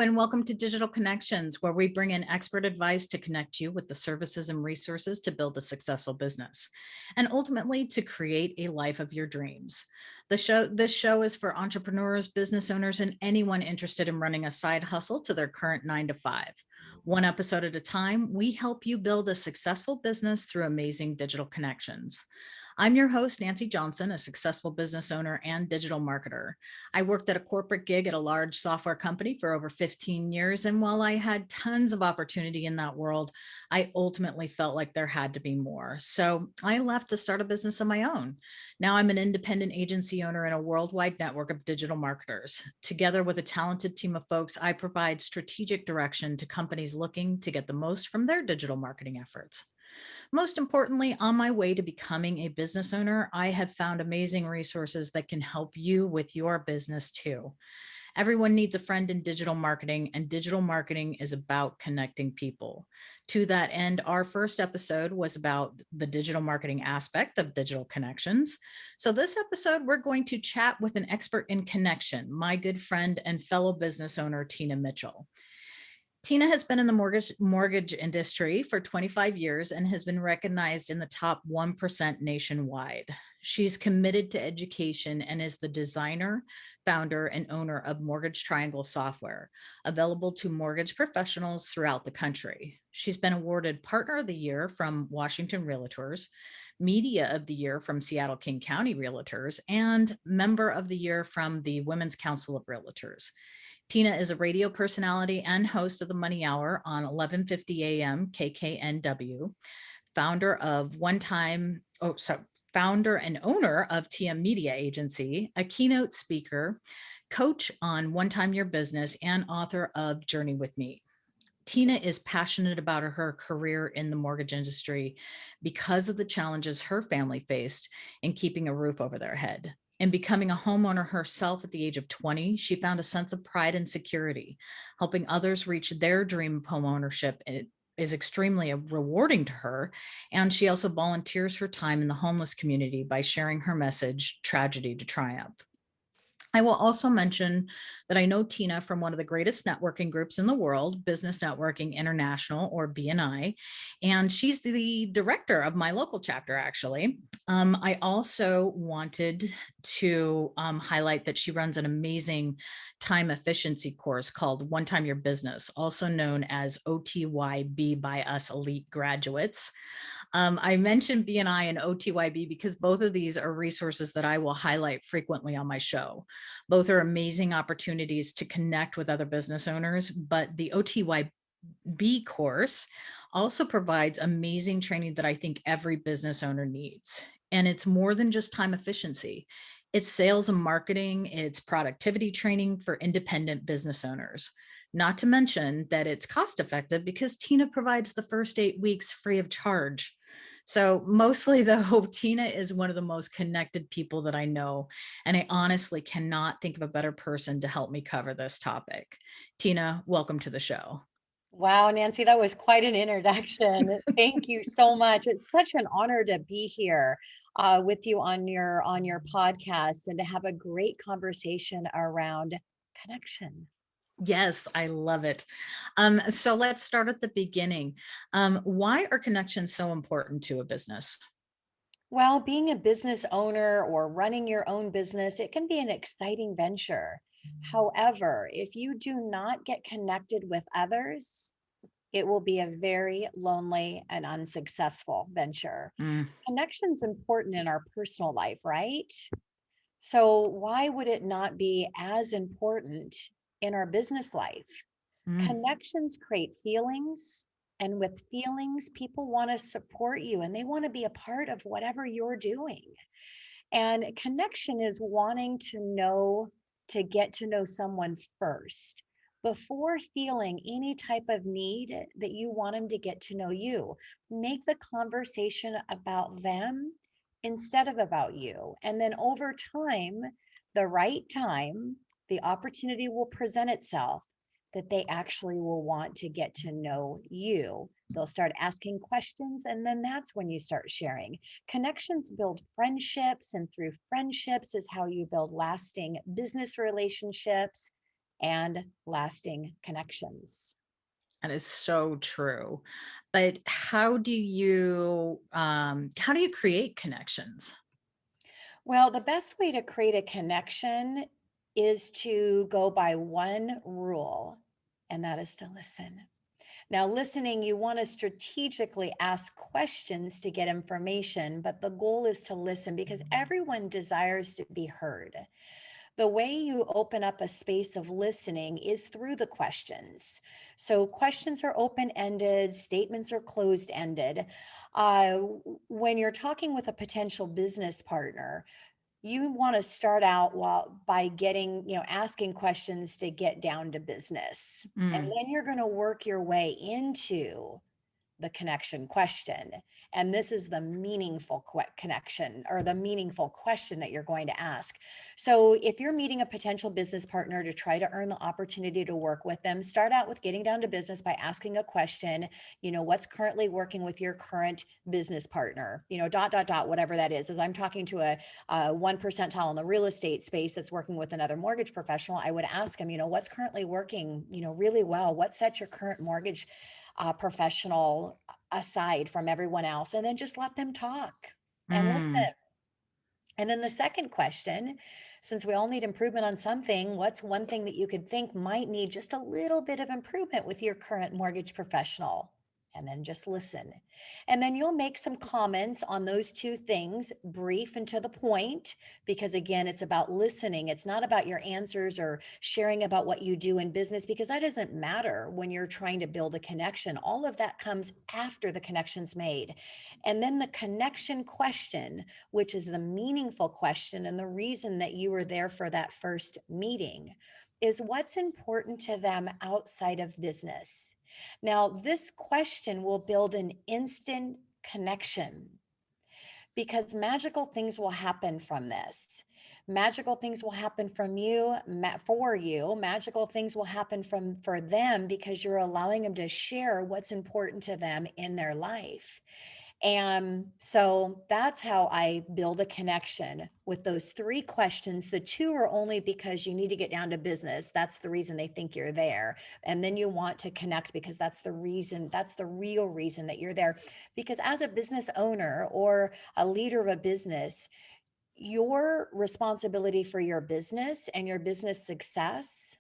and welcome to Digital Connections, where we bring in expert advice to connect you with the services and resources to build a successful business and ultimately to create a life of your dreams. This show is for entrepreneurs, business owners, and anyone interested in running a side hustle to their current 9 to 5. One episode at a time, we help you build a successful business through amazing digital connections. I'm your host, Nancy Johnson, a successful business owner and digital marketer. I worked at a corporate gig at a large software company for over 15 years. And while I had tons of opportunity in that world, I ultimately felt like there had to be more. So I left to start a business of my own. Now I'm an independent agency owner in a worldwide network of digital marketers. Together with a talented team of folks, I provide strategic direction to companies looking to get the most from their digital marketing efforts. Most importantly, on my way to becoming a business owner, I have found amazing resources that can help you with your business too. Everyone needs a friend in digital marketing, and digital marketing is about connecting people. To that end, our first episode was about the digital marketing aspect of digital connections. So, this episode, we're going to chat with an expert in connection, my good friend and fellow business owner, Tina Mitchell. Tina has been in the mortgage industry for 25 years and has been recognized in the top 1% nationwide. She's committed to education and is the designer, founder, and owner of Mortgage Triangle software, available to mortgage professionals throughout the country. She's been awarded Partner of the Year from Washington Realtors, Media of the Year from Seattle King County Realtors, and Member of the Year from the Women's Council of Realtors. Tina is a radio personality and host of the Money Hour on 11:50 a.m. KKNW, founder of founder and owner of TM Media Agency, a keynote speaker, coach on One Time Your Business, and author of Journey with Me. Tina is passionate about her career in the mortgage industry because of the challenges her family faced in keeping a roof over their head. In becoming a homeowner herself at the age of 20, she found a sense of pride and security. Helping others reach their dream of homeownership is extremely rewarding to her. And she also volunteers her time in the homeless community by sharing her message, Tragedy to Triumph. I will also mention that I know Tina from one of the greatest networking groups in the world, Business Networking International, or BNI, and she's the director of my local chapter, actually. I also wanted to highlight that she runs an amazing time efficiency course called One Time Your Business, also known as OTYB by us elite graduates. I mentioned BNI and OTYB because both of these are resources that I will highlight frequently on my show. Both are amazing opportunities to connect with other business owners, but the OTYB course also provides amazing training that I think every business owner needs. And it's more than just time efficiency. It's sales and marketing, it's productivity training for independent business owners. Not to mention that it's cost effective because Tina provides the first 8 weeks free of charge. So mostly though, Tina is one of the most connected people that I know, and I honestly cannot think of a better person to help me cover this topic. Tina, welcome to the show. Wow, Nancy, that was quite an introduction. Thank you so much. It's such an honor to be here with you on your podcast and to have a great conversation around connection. Yes, I love it. So let's start at the beginning. Why are connections so important to a business? Well, being a business owner or running your own business, it can be an exciting venture. However, if you do not get connected with others, it will be a very lonely and unsuccessful venture. Mm, Connection's important in our personal life, right? So, why would it not be as important in our business life? mm. Connections create feelings. And with feelings, people want to support you and they want to be a part of whatever you're doing. And connection is wanting to get to know someone first before feeling any type of need that you want them to get to know you. Make the conversation about them instead of about you. And then over time, the opportunity will present itself that they actually will want to get to know you. They'll start asking questions, and then that's when you start sharing. Connections build friendships, and through friendships is how you build lasting business relationships. and lasting connections. That is so true. But how do you create connections? Well, the best way to create a connection is to go by one rule, and that is to listen. Now, listening, you want to strategically ask questions to get information, but the goal is to listen because everyone desires to be heard. The way you open up a space of listening is through the questions. So, questions are open ended, statements are closed ended. When you're talking with a potential business partner, you want to start out by getting, asking questions to get down to business. And Mm, then you're going to work your way into the connection question. And this is the meaningful connection or the meaningful question that you're going to ask. So, if you're meeting a potential business partner to try to earn the opportunity to work with them, start out with getting down to business by asking a question. What's currently working with your current business partner? Dot, dot, dot, whatever that is. As I'm talking to a 1 percentile in the real estate space that's working with another mortgage professional, I would ask him, what's currently working, really well? What sets your current mortgage professional aside from everyone else, and then just let them talk and listen. mm, And then the second question, since we all need improvement on something, what's one thing that you could think might need just a little bit of improvement with your current mortgage professional? And then just listen. And then you'll make some comments on those two things, brief and to the point, because again, it's about listening. It's not about your answers or sharing about what you do in business, because that doesn't matter when you're trying to build a connection. All of that comes after the connection's made. And then the connection question, which is the meaningful question and the reason that you were there for that first meeting, is what's important to them outside of business. Now, this question will build an instant connection because magical things will happen from this. Magical things will happen from you, for you. Magical things will happen for them because you're allowing them to share what's important to them in their life. And so that's how I build a connection with those three questions. The two are only because you need to get down to business. That's the reason they think you're there. And then you want to connect because that's the reason, that's the real reason that you're there. Because as a business owner or a leader of a business, your responsibility for your business and your business success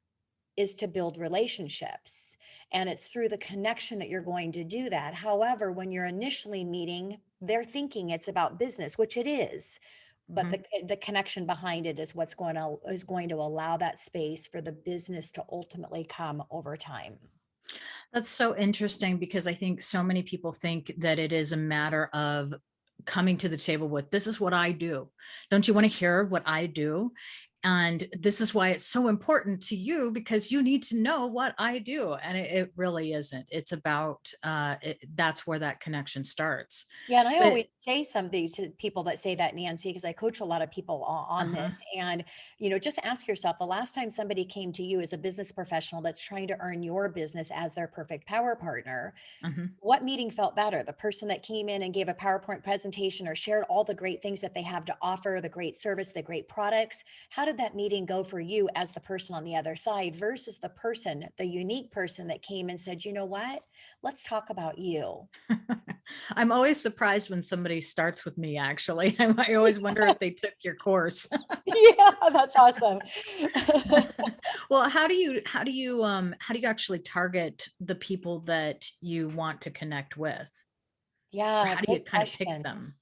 is to build relationships. And it's through the connection that you're going to do that. However, when you're initially meeting, they're thinking it's about business, which it is. But mhm. the connection behind it is what's going to allow that space for the business to ultimately come over time. That's so interesting because I think so many people think that it is a matter of coming to the table with, "This is what I do. Don't you wanna hear what I do? And this is why it's so important to you because you need to know what I do." And it really isn't. It's about, that's where that connection starts. Yeah, and I But always say something to people that say that, Nancy, because I coach a lot of people on Uh-huh, this. And, just ask yourself the last time somebody came to you as a business professional that's trying to earn your business as their perfect power partner, mhm. what meeting felt better? The person that came in and gave a PowerPoint presentation or shared all the great things that they have to offer, the great service, the great products? How did that meeting go for you as the person on the other side versus the person, the unique person that came and said, you know what? Let's talk about you. I'm always surprised when somebody starts with me, actually. I always wonder if they took your course. Yeah, that's awesome. Well, how do you actually target the people that you want to connect with? Or Yeah, how do you great kind of pick question. them?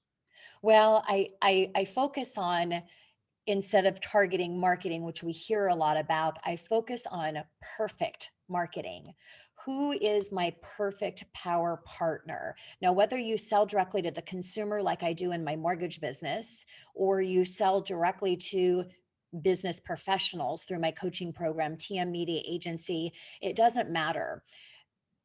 Well, I focus on, instead of targeting marketing, which we hear a lot about, I focus on perfect marketing. Who is my perfect power partner? Now, whether you sell directly to the consumer, like I do in my mortgage business, or you sell directly to business professionals through my coaching program, TM Media Agency, it doesn't matter.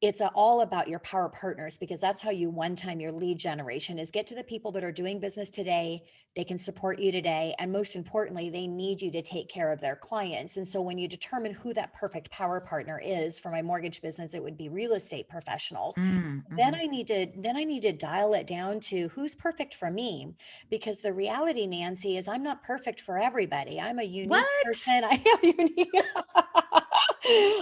It's all about your power partners because that's how you one time your lead generation is get to the people that are doing business today. They can support you today. And most importantly, they need you to take care of their clients. And so when you determine who that perfect power partner is for my mortgage business, it would be real estate professionals. Mm, Then mhm. I need to dial it down to who's perfect for me. Because the reality, Nancy, is I'm not perfect for everybody. I'm a unique What? person. I have unique.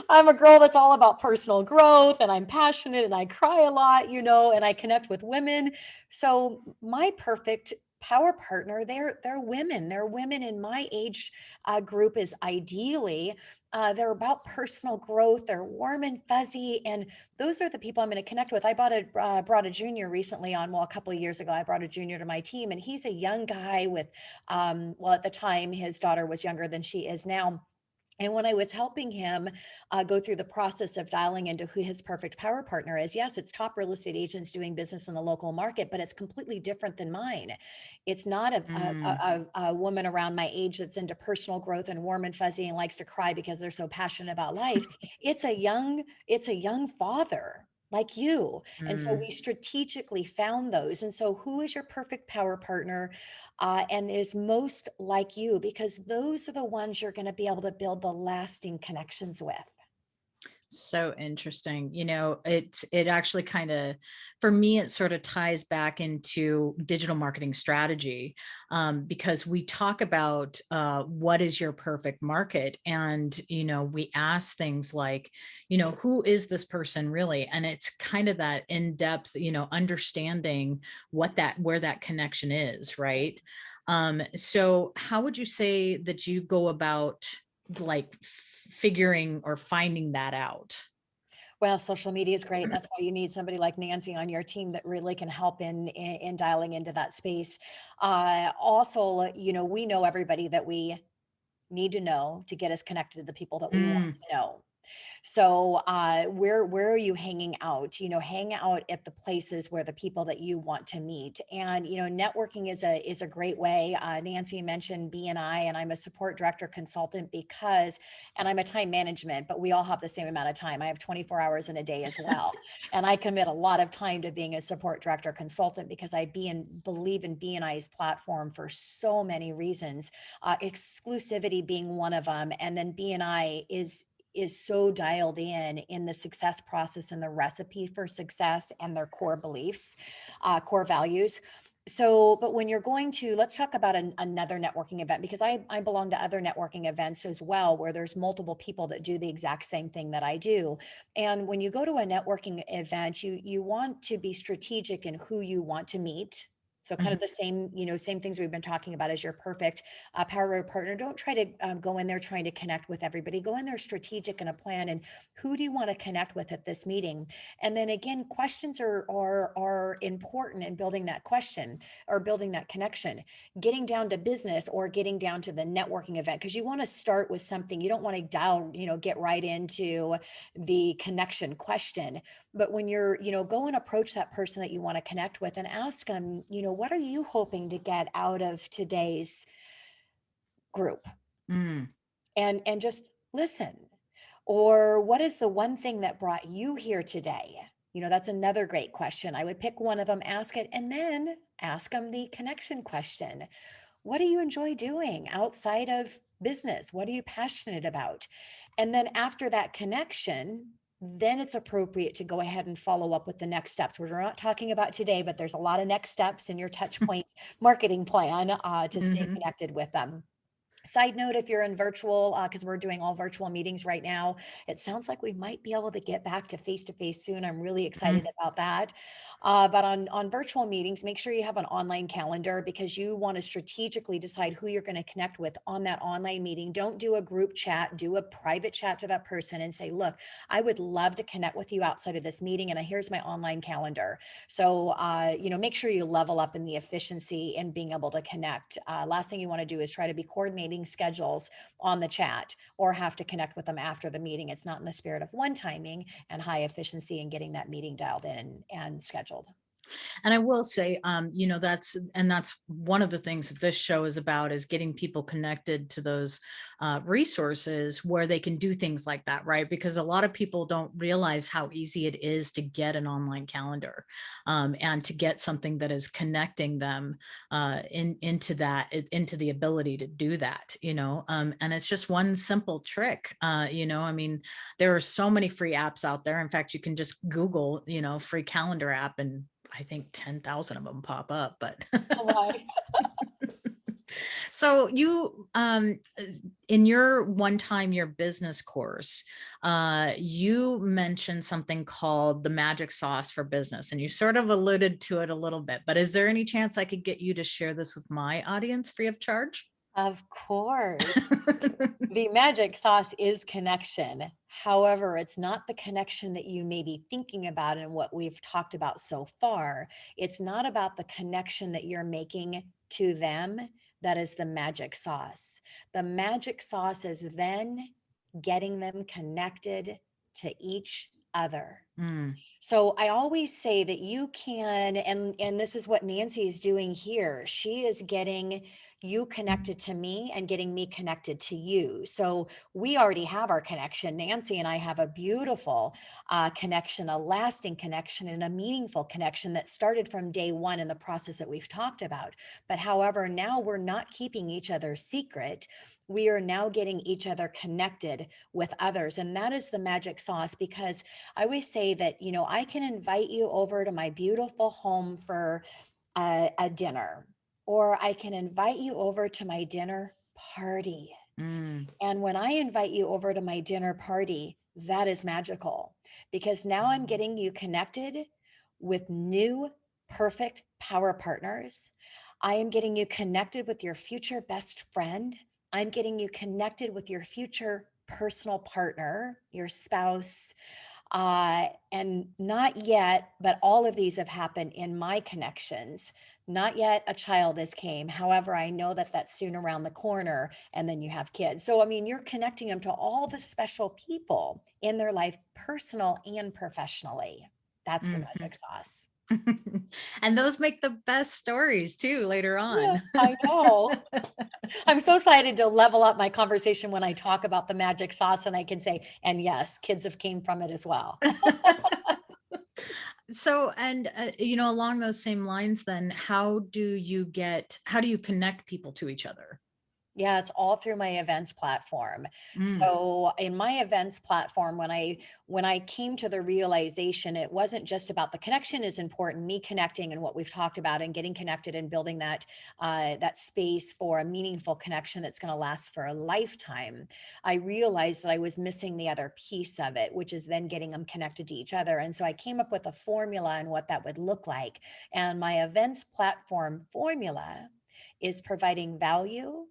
I'm a girl that's all about personal growth and I'm passionate and I cry a lot, and I connect with women. So my perfect power partner, they're women. They're women in my age group is ideally. They're about personal growth. They're warm and fuzzy, and those are the people I'm going to connect with. I brought a junior recently on. Well, a couple of years ago, I brought a junior to my team, and he's a young guy with, well, at the time, his daughter was younger than she is now, and when I was helping him go through the process of dialing into who his perfect power partner is, yes, it's top real estate agents doing business in the local market, but it's completely different than mine. It's not Mm. a woman around my age that's into personal growth and warm and fuzzy and likes to cry because they're so passionate about life. It's a young father like you. And so Mm. we strategically found those. And so who is your perfect power partner? And is most like you, because those are the ones you're going to be able to build the lasting connections with. So interesting. It actually kind of, for me, it sort of ties back into digital marketing strategy, because we talk about what is your perfect market, and we ask things like, who is this person really, and it's kind of that in depth, understanding where that connection is, right? So, how would you say that you go about like figuring or finding that out? Well, social media is great. That's why you need somebody like Nancy on your team that really can help in dialing into that space. Also, we know everybody that we need to know to get us connected to the people that we want Mm, to know. So, where are you hanging out? Hang out at the places where the people that you want to meet, and networking is a great way. Nancy mentioned BNI, and I'm a support director consultant because, and I'm a time management, but we all have the same amount of time. I have 24 hours in a day as well, and I commit a lot of time to being a support director consultant because believe in BNI's platform for so many reasons, exclusivity being one of them, and then BNI is so dialed in the success process and the recipe for success and their core beliefs, core values. So, but when you're going to, let's talk about another networking event, because I belong to other networking events as well, where there's multiple people that do the exact same thing that I do. And when you go to a networking event, you want to be strategic in who you want to meet. So kind mhm. of the same things we've been talking about as your perfect power partner. Don't try to go in there trying to connect with everybody. Go in there strategic and a plan. And who do you want to connect with at this meeting? And then again, questions are important in building that question or building that connection. Getting down to business or getting down to the networking event, because you want to start with something. You don't want to get right into the connection question. But when you're, go and approach that person that you want to connect with and ask them, what are you hoping to get out of today's group? Mm, And just listen. Or what is the one thing that brought you here today? That's another great question. I would pick one of them, ask it, and then ask them the connection question. What do you enjoy doing outside of business? What are you passionate about? And then after that connection, then it's appropriate to go ahead and follow up with the next steps, which we're not talking about today, but there's a lot of next steps in your touch point marketing plan to stay mhm, connected with them. Side note, if you're in virtual, because we're doing all virtual meetings right now, it sounds like we might be able to get back to face soon. I'm really excited mm. about that. But on virtual meetings, make sure you have an online calendar, because you want to strategically decide who you're going to connect with on that online meeting. Don't do a group chat, do a private chat to that person and say, look, I would love to connect with you outside of this meeting, and here's my online calendar. So, make sure you level up in the efficiency and being able to connect. Last thing you want to do is try to be coordinating schedules on the chat or have to connect with them after the meeting. It's not in the spirit of one timing and high efficiency and getting that meeting dialed in and scheduled. And I will say, that's one of the things that this show is about, is getting people connected to those resources where they can do things like that, right? Because a lot of people don't realize how easy it is to get an online calendar, and to get something that is connecting them into the ability to do that, and it's just one simple trick. I mean, there are so many free apps out there. In fact, you can just Google, free calendar app, and I think 10,000 of them pop up, but Oh my. so you In your one time your business course, you mentioned something called the magic sauce for business, and you sort of alluded to it a little bit. But is there any chance I could get you to share this with my audience free of charge? Of course. The magic sauce is connection. However, it's not the connection that you may be thinking about and what we've talked about so far. It's not about the connection that you're making to them. That is the magic sauce. The magic sauce is then getting them connected to each other. Mm, So I always say that you can, and this is what Nancy is doing here. She is getting you connected to me and getting me connected to you. So we already have our connection. Nancy and I have a beautiful connection, a lasting connection, and a meaningful connection that started from day one in the process that we've talked about. But however, now we're not keeping each other's secret. We are now getting each other connected with others. And that is the magic sauce, because I always say that, I can invite you over to my beautiful home for a dinner, or I can invite you over to my dinner party. mm, And when I invite you over to my dinner party, that is magical, because now I'm getting you connected with new, perfect power partners. I am getting you connected with your future best friend. I'm getting you connected with your future personal partner, your spouse, and not yet, but all of these have happened in my connections. Not yet a child has came. However, I know that that's soon around the corner, and then you have kids. So, I mean, you're connecting them to all the special people in their life, personal and professionally. That's the mhm. magic sauce. And those make the best stories too later Yeah, on. I know. I'm so excited to level up my conversation when I talk about the magic sauce and I can say, and yes, kids have came from it as well. So, and along those same lines, then how do you connect people to each other? Yeah, it's all through my events platform. Mm, So in my events platform, when I came to the realization, it wasn't just about the connection is important, me connecting and what we've talked about and getting connected and building that space for a meaningful connection that's going to last for a lifetime. I realized that I was missing the other piece of it, which is then getting them connected to each other. And so I came up with a formula and what that would look like. And my events platform formula is providing value,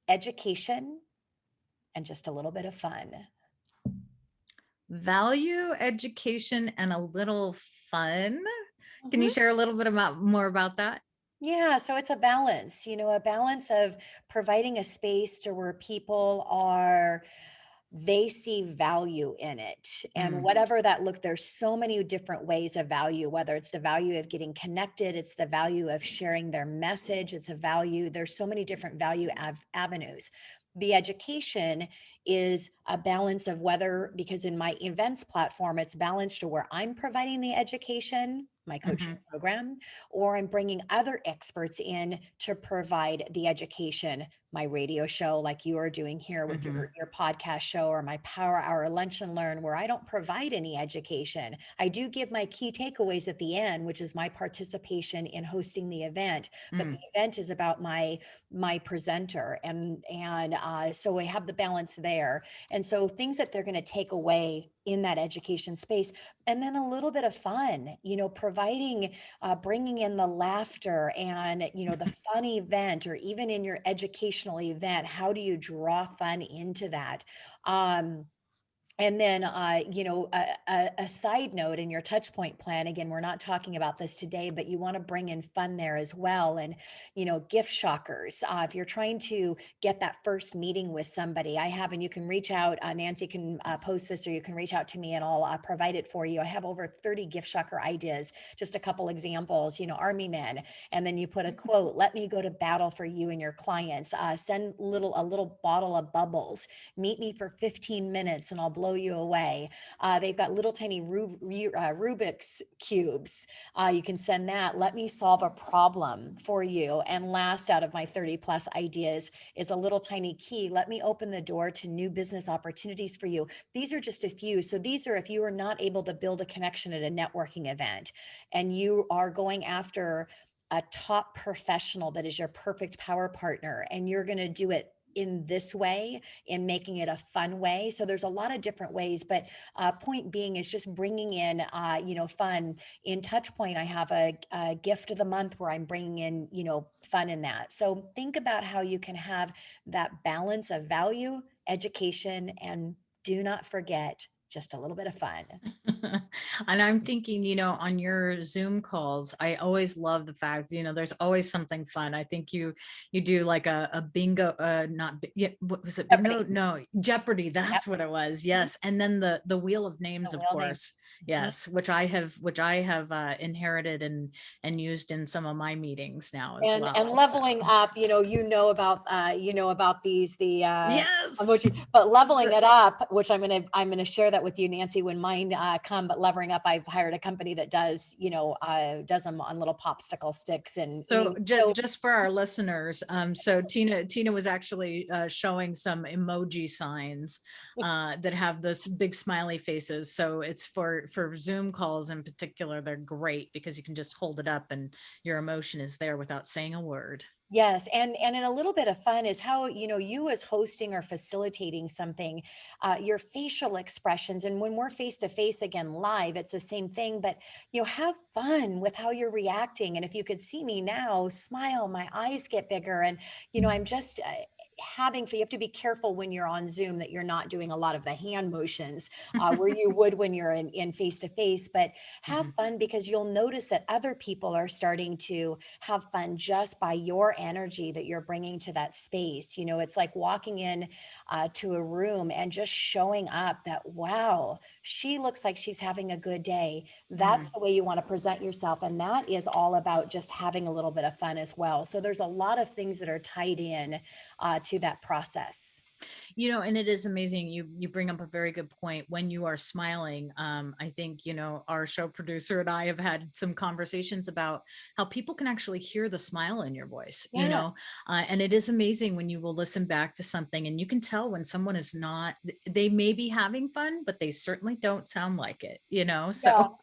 education, and just a little bit of fun. value, education, and a little fun. Can you Mhm. share a little bit more about that? Yeah, so it's a balance, a balance of providing a space to where people are they see value in it. And Mm, whatever that look, there's so many different ways of value, whether it's the value of getting connected, it's the value of sharing their message, it's a value, there's so many different value avenues. The education is a balance of whether, because in my events platform, it's balanced to where I'm providing the education, my coaching mhm, program, or I'm bringing other experts in to provide the education, my radio show, like you are doing here with mhm, your podcast show, or my Power Hour Lunch and Learn, where I don't provide any education. I do give my key takeaways at the end, which is my participation in hosting the event. But the mm, event is about my presenter, and so we have the balance there. And so things that they're going to take away in that education space, and then a little bit of fun, providing bringing in the laughter and the fun event, or even in your educational event, how do you draw fun into that? And then, a side note in your touch point plan, again, we're not talking about this today, but you want to bring in fun there as well. And, gift shockers. If you're trying to get that first meeting with somebody, I have, and you can reach out, Nancy can post this, or you can reach out to me and I'll provide it for you. I have over 30 gift shocker ideas, just a couple examples, Army men. And then you put a quote, let me go to battle for you and your clients. Send a little bottle of bubbles, meet me for 15 minutes and I'll blow you away. They've got little tiny Rubik's cubes. You can send that. Let me solve a problem for you. And last out of my 30 plus ideas is a little tiny key. Let me open the door to new business opportunities for you. These are just a few. So these are if you are not able to build a connection at a networking event and you are going after a top professional that is your perfect power partner, and you're going to do it in this way, in making it a fun way. So there's a lot of different ways, but point being is just bringing in, fun. In touch point, I have a gift of the month where I'm bringing in, fun in that. So think about how you can have that balance of value, education, and do not forget just a little bit of fun. And I'm thinking, on your Zoom calls, I always love the fact, there's always something fun. I think you do like a bingo, not yeah, what was it? Bingo? Jeopardy. No, Jeopardy. Yep. That's what it was. Mhm. Yes, and then the wheel of The names, of whale name. course. Mhm. Yes, which I have inherited and used in some of my meetings now as And well. So leveling up, about these, the yes. emoji, but leveling it up, which I'm gonna share that with you, Nancy, when mine come. But leveling up, I've hired a company that does them on little popsicle sticks, and So so just for our listeners, so Tina was actually showing some emoji signs that have this big smiley faces. So it's for Zoom calls in particular. They're great because you can just hold it up and your emotion is there without saying a word. yes, and in a little bit of fun is how, you as hosting or facilitating something, your facial expressions, and when we're face to face again live, it's the same thing, but have fun with how you're reacting. And if you could see me now, smile, my eyes get bigger, and I'm just you have to be careful when you're on Zoom that you're not doing a lot of the hand motions where you would when you're in face to face, but have Mhm. fun because you'll notice that other people are starting to have fun just by your energy that you're bringing to that space. It's like walking in to a room and just showing up that, wow, she looks like she's having a good day. That's Mm. the way you want to present yourself. And that is all about just having a little bit of fun as well. So there's a lot of things that are tied in to that process. And it is amazing. You bring up a very good point. When you are smiling, I think our show producer and I have had some conversations about how people can actually hear the smile in your voice. Yeah. And it is amazing when you will listen back to something and you can tell when someone is not. They may be having fun, but they certainly don't sound like it. Yeah. So.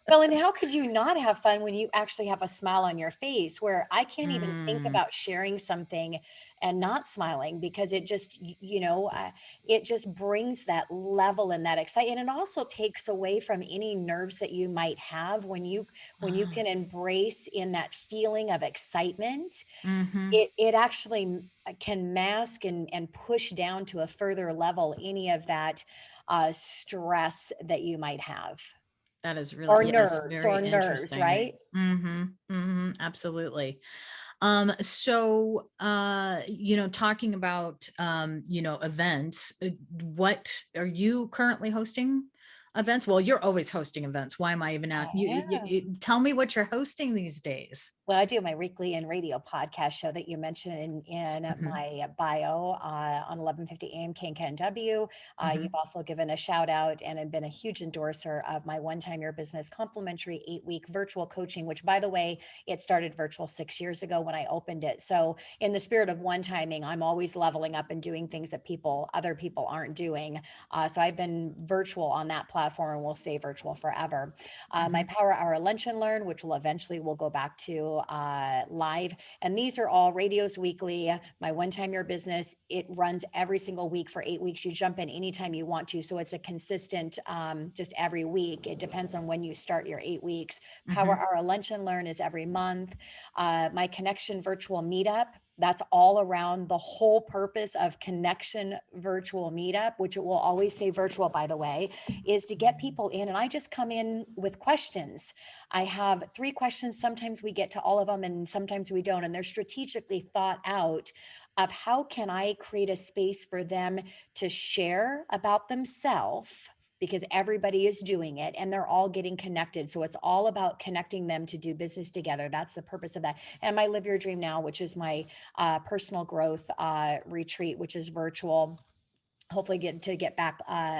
Well, and how could you not have fun when you actually have a smile on your face, where I can't even think Mm, about sharing something and not smiling because it just, it just brings that level and that excitement. And it also takes away from any nerves that you might have when you ah, can embrace in that feeling of excitement. mhm. It actually can mask and push down to a further level any of that stress that you might have, That is really, or yes, nerves, very or nerves, interesting. right? Absolutely. So talking about events, what are you currently hosting events? Well, you're always hosting events. Why am I even I at tell me what you're hosting these days. Well, I do my weekly and radio podcast show that you mentioned in Hmm. my bio on 1150 AM KNW. You've Hmm. also given a shout out and have been a huge endorser of my One Time Your Business complimentary 8-week virtual coaching, which, by the way, it started virtual 6 years ago when I opened it. So, in the spirit of one timing, I'm always leveling up and doing things that other people aren't doing. So, I've been virtual on that platform and will stay virtual forever. My Hmm. Power Hour Lunch and Learn, which will eventually will go back to live. And these are all radios weekly. My One Time Your Business, it runs every single week for 8 weeks. You jump in anytime you want to. So it's a consistent, just every week. It depends on when you start your 8 weeks. Power Hmm. Hour Lunch and Learn is every month. My Connection Virtual Meetup, that's all around the whole purpose of Connection Virtual Meetup, which it will always say virtual, by the way, is to get people in. And I just come in with questions. I have 3 questions. Sometimes we get to all of them and sometimes we don't. And they're strategically thought out of how can I create a space for them to share about themselves, because everybody is doing it and they're all getting connected. So it's all about connecting them to do business together. That's the purpose of that. And my Live Your Dream Now, which is my personal growth retreat, which is virtual, hopefully get back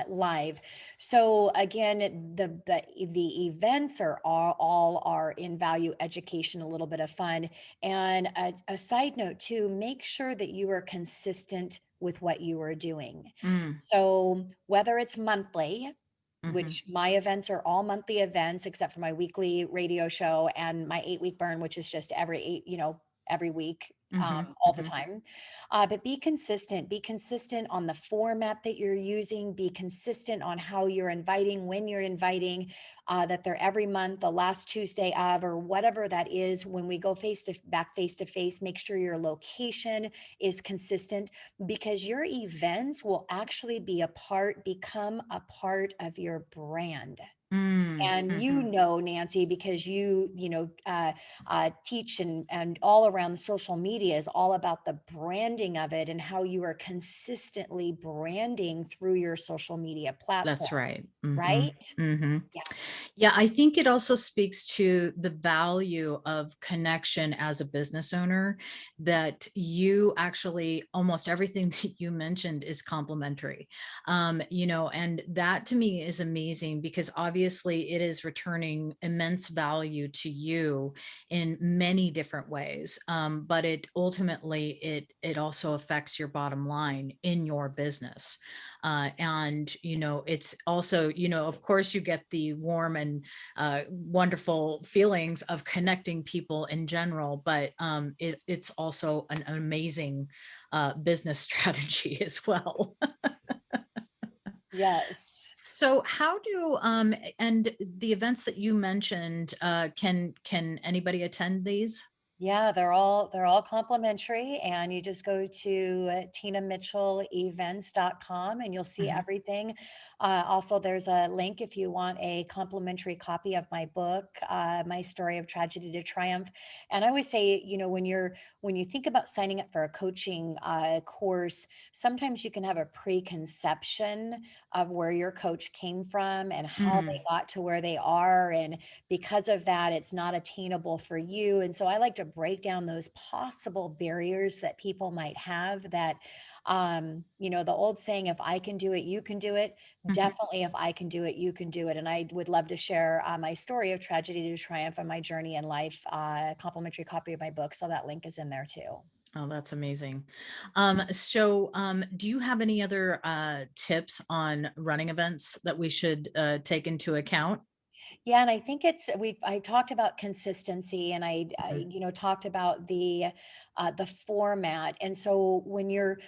live. So again, the events are all are in value education, a little bit of fun, and a side note too, make sure that you are consistent with what you are doing. Mm. So whether it's monthly, Hmm. which my events are all monthly events except for my weekly radio show and my 8-week burn, which is just every week, Mhm, all the mhm. time. But be consistent on the format that you're using, be consistent on how you're inviting, when you're inviting, that they're every month, the last Tuesday of, or whatever that is. When we go face to face, make sure your location is consistent, because your events will actually become a part of your brand. Mm, And you mhm. know, Nancy, because teach, and all around social media is all about the branding of it and how you are consistently branding through your social media That's right. platforms, Mhm, right? mhm. Yeah. Yeah, I think it also speaks to the value of connection as a business owner, that you actually almost everything that you mentioned is complimentary. And that to me is amazing because obviously it is returning immense value to you in many different ways. But it ultimately it also affects your bottom line in your business. And it's also, of course, you get the warm and wonderful feelings of connecting people in general, but it's also an amazing business strategy as well. Yes. So how do and the events that you mentioned, can anybody attend these? Yeah, they're all complimentary, and you just go to tinamitchellevents.com and you'll see Mhm, everything. Also, there's a link if you want a complimentary copy of my book, My Story of Tragedy to Triumph. And I always say, when you think about signing up for a coaching course, sometimes you can have a preconception of where your coach came from and how they mm, got to where they are, and because of that, it's not attainable for you. And so I like to break down those possible barriers that people might have, that, the old saying, if I can do it, you can do it. mhm. Definitely, if I can do it, you can do it. And I would love to share my story of tragedy to triumph and my journey in life, a complimentary copy of my book. So that link is in there too. Oh, that's amazing. Do you have any other tips on running events that we should take into account? Yeah, and I think I talked about consistency, and I Mhm, talked about the format. And so when you're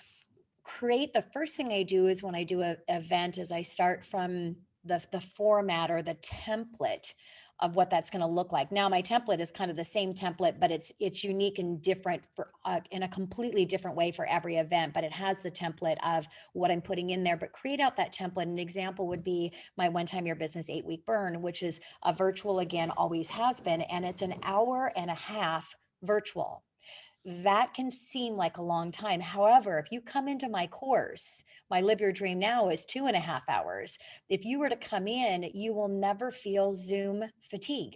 create the first thing I do is, when I do a event, is I start from the format or the template of what that's going to look like. Now my template is kind of the same template, but it's unique and different for in a completely different way for every event, but it has the template of what I'm putting in there. But create out that template. An example would be my One Time Your Business 8-week burn, which is a virtual, again, always has been, and it's an hour and a half virtual. That can seem like a long time. However, if you come into my course, my Live Your Dream Now is 2.5 hours. If you were to come in, you will never feel Zoom fatigue,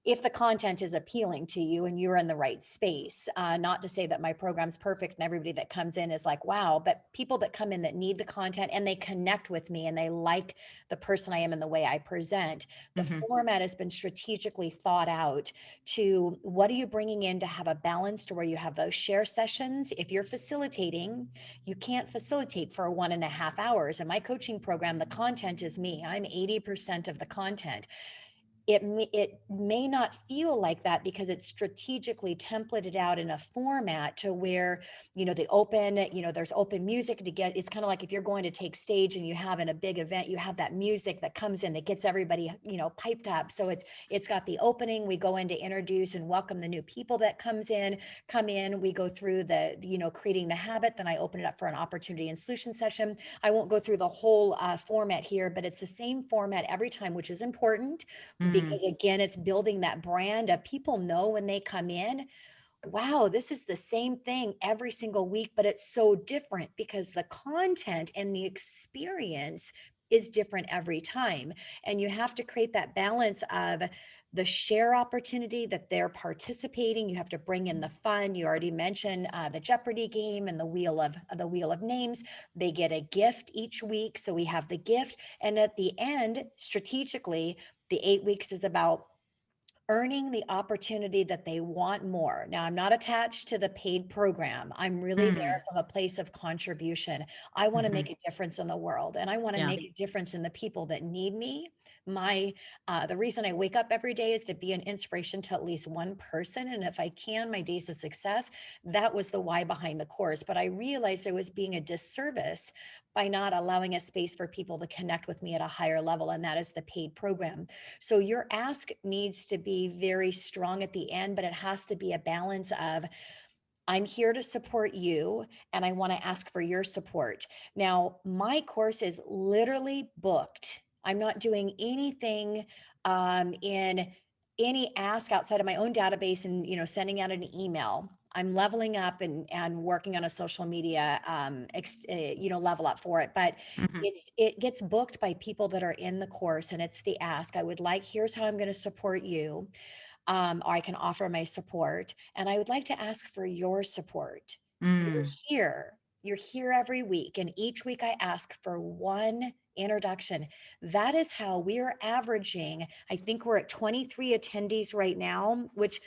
if the content is appealing to you and you're in the right space. Not to say that my program's perfect and everybody that comes in is like, wow, but people that come in that need the content and they connect with me and they like the person I am and the way I present, the mhm, format has been strategically thought out to, what are you bringing in to have a balance to where you have those share sessions. If you're facilitating, you can't facilitate for 1.5 hours. In my coaching program, the content is me. I'm 80% of the content. It may not feel like that because it's strategically templated out in a format to where, there's open music to get. It's kind of like if you're going to take stage and you have, in a big event, you have that music that comes in that gets everybody, piped up. So it's got the opening, we go in to introduce and welcome the new people that come in, we go through creating the habit, then I open it up for an opportunity and solution session. I won't go through the whole format here, but it's the same format every time, which is important, mm, because again, it's building that brand of, people know when they come in, wow, this is the same thing every single week, but it's so different because the content and the experience is different every time. And you have to create that balance of the share opportunity that they're participating. You have to bring in the fun. You already mentioned the Jeopardy game and the wheel of names. They get a gift each week, so we have the gift, and at the end, strategically, the 8 weeks is about earning the opportunity that they want more. Now, I'm not attached to the paid program. I'm really there Mm, from a place of contribution. I want to mhm. make a difference in the world, and I want to Yeah. make a difference in the people that need me. My the reason I wake up every day is to be an inspiration to at least one person, and if I can, my day's a success. That was the why behind the course. But I realized I was being a disservice by not allowing a space for people to connect with me at a higher level, and that is the paid program. So your ask needs to be very strong at the end, but it has to be a balance of, I'm here to support you and I want to ask for your support. Now, my course is literally booked. I'm not doing anything in any ask outside of my own database and sending out an email. I'm leveling up and working on a social media level up for it, but Mhm. it gets booked by people that are in the course, and it's the ask. I would like, here's how I'm going to support you, or I can offer my support. And I would like to ask for your support. You're Mm, here. You're here every week. And each week I ask for one introduction. That is how we're averaging. I think we're at 23 attendees right now, which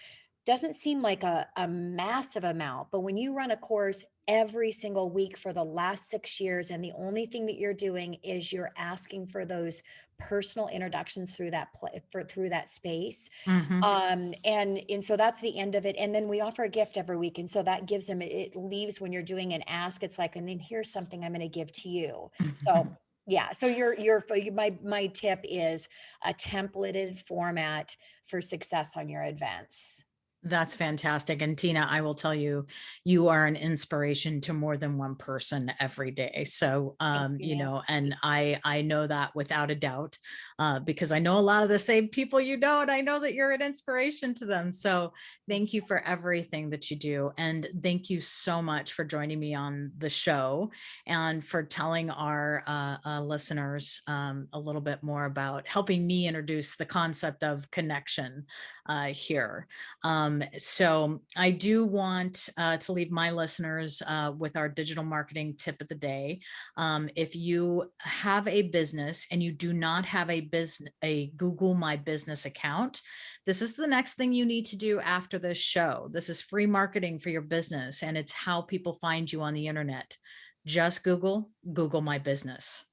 doesn't seem like a massive amount. But when you run a course every single week for the last 6 years, and the only thing that you're doing is you're asking for those personal introductions through that through that space, mhm. and so that's the end of it. And then we offer a gift every week, and so that gives them, it leaves when you're doing an ask, it's like, and then here's something I'm going to give to you. So yeah, so my tip is a templated format for success on your events. That's fantastic. And Tina, I will tell you, you are an inspiration to more than one person every day. So, Thank you, and Nancy. I know that without a doubt, because I know a lot of the same people you know, and I know that you're an inspiration to them. So, Thank thank you for everything that you do, and thank you so much for joining me on the show and for telling our listeners a little bit more about helping me introduce the concept of connection here. So I do want to leave my listeners with our digital marketing tip of the day. If you have a business and you do not have a Google My Business account, this is the next thing you need to do after this show. This is free marketing for your business, and it's how people find you on the internet. Just Google My Business.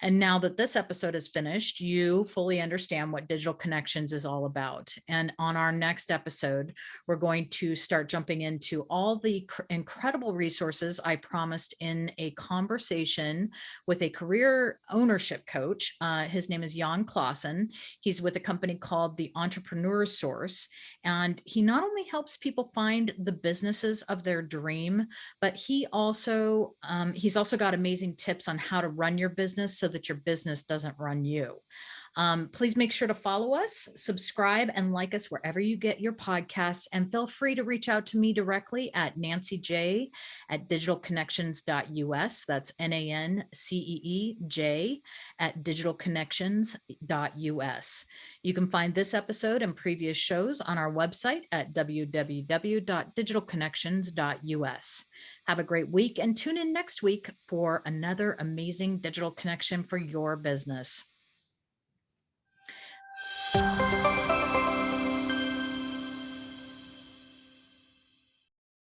And now that this episode is finished, you fully understand what digital connections is all about. And on our next episode, we're going to start jumping into all the incredible resources I promised in a conversation with a career ownership coach. His name is Jan Clausen. He's with a company called the Entrepreneur Source. And he not only helps people find the businesses of their dream, but he's also got amazing tips on how to run your business so that your business doesn't run you. Please make sure to follow us, subscribe, and like us wherever you get your podcasts. And feel free to reach out to me directly at nancyj@digitalconnections.us. That's NANCEEJ at digitalconnections.us. You can find this episode and previous shows on our website at www.digitalconnections.us. Have a great week and tune in next week for another amazing digital connection for your business.